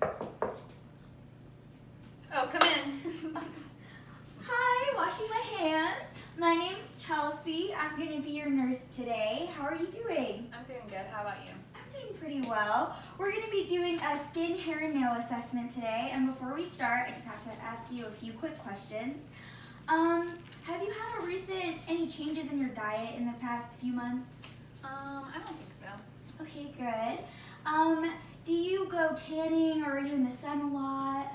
Oh, come in. Hi, washing my hands. My name's Chelsea. I'm going to be your nurse today. How are you doing? I'm doing good. How about you? I'm doing pretty well. We're going to be doing a skin, hair, and nail assessment today. And before we start, I just have to ask you a few quick questions. Have you had any changes in your diet in the past few months? I don't think so. Okay, good. Do you go tanning or are you in the sun a lot?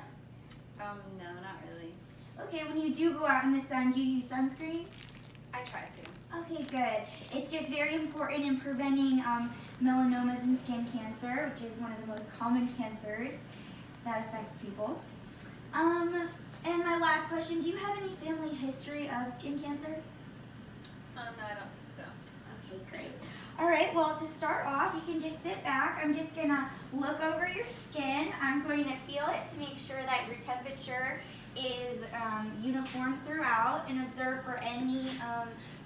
No, not really. Okay, when you do go out in the sun, do you use sunscreen? I try to. Okay, good. It's just very important in preventing melanomas and skin cancer, which is one of the most common cancers that affects people. And my last question, do you have any family history of skin cancer? No, I don't think so. Okay, great. All right, well, to start off, you can just sit back. I'm just gonna look over your skin. I'm going to feel it to make sure that your temperature is uniform throughout, and observe for any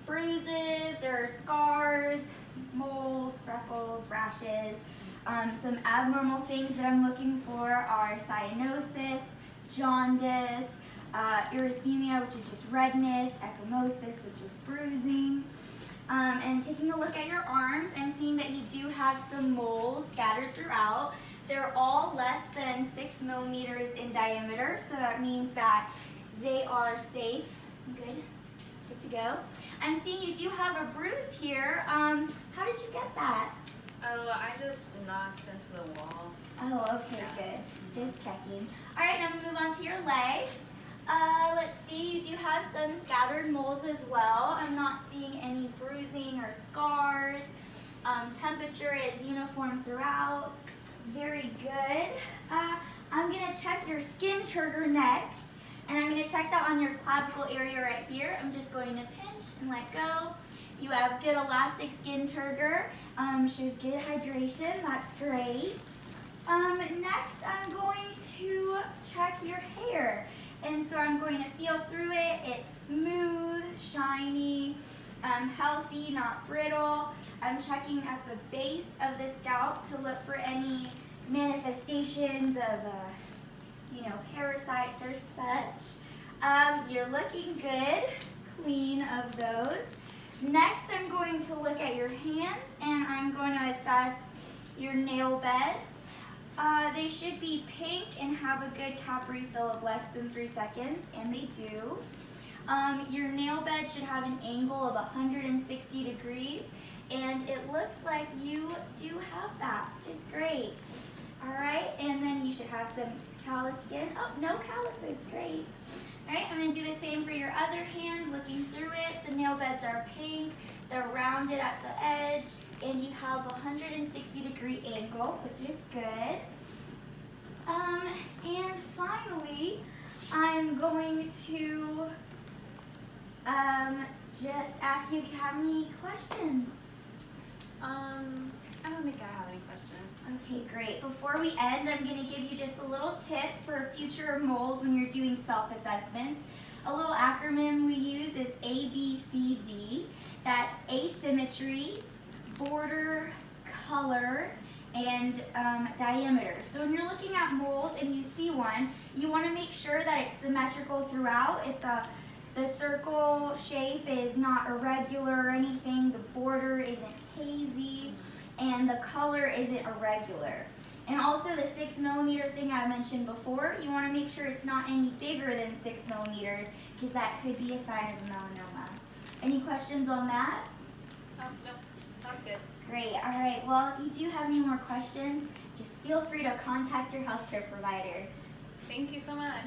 bruises or scars, moles, freckles, rashes. Some abnormal things that I'm looking for are cyanosis, jaundice, erythema, which is just redness, ecchymosis, which is bruising. And taking a look at your arms, I'm seeing that you do have some moles scattered throughout. They're all less than 6 millimeters in diameter, so that means that they are safe. Good to go. I'm seeing you do have a bruise here. How did you get that? Oh, I just knocked into the wall. Oh, okay, good. Just checking. All right, now I'm gonna move on to your legs. Let's see, you do have some scattered moles as well. I'm not seeing any bruising or scars. Temperature is uniform throughout. Very good. I'm gonna check your skin turgor next, and I'm gonna check that on your clavicle area right here. I'm just going to pinch and let go. You have good elastic skin turgor. Shows good hydration, that's great. Next, I'm going to check your hair. And so I'm going to feel through it. It's smooth, shiny, healthy, not brittle. I'm checking at the base of the scalp to look for any manifestations of, parasites or such. You're looking good, clean of those. Next, I'm going to look at your hands, and I'm going to assess your nail beds. They should be pink and have a good cap refill of less than 3 seconds, and they do. Your nail bed should have an angle of 160 degrees, and it looks like you do have that, which is great. All right, and then you should have some callus skin. Oh, no calluses, great. All right, I'm gonna do the same for your other hand, looking through it. The nail beds are pink, they're rounded at the edge, and you have a 160-degree angle, which is good. And finally, I'm going to just ask you if you have any questions. I don't think I have any questions. Okay, great. Before we end, I'm going to give you just a little tip for future moles when you're doing self-assessments. A little acronym we use is ABCD. That's asymmetry, border, color, and diameter. So when you're looking at moles and you see one, you want to make sure that it's symmetrical throughout. The circle shape is not irregular or anything. The border isn't hazy, and the color isn't irregular. And also the 6 millimeter thing I mentioned before, you want to make sure it's not any bigger than 6 millimeters, because that could be a sign of a melanoma. Any questions on that? No, sounds good. Great, all right. Well, if you do have any more questions, just feel free to contact your healthcare provider. Thank you so much.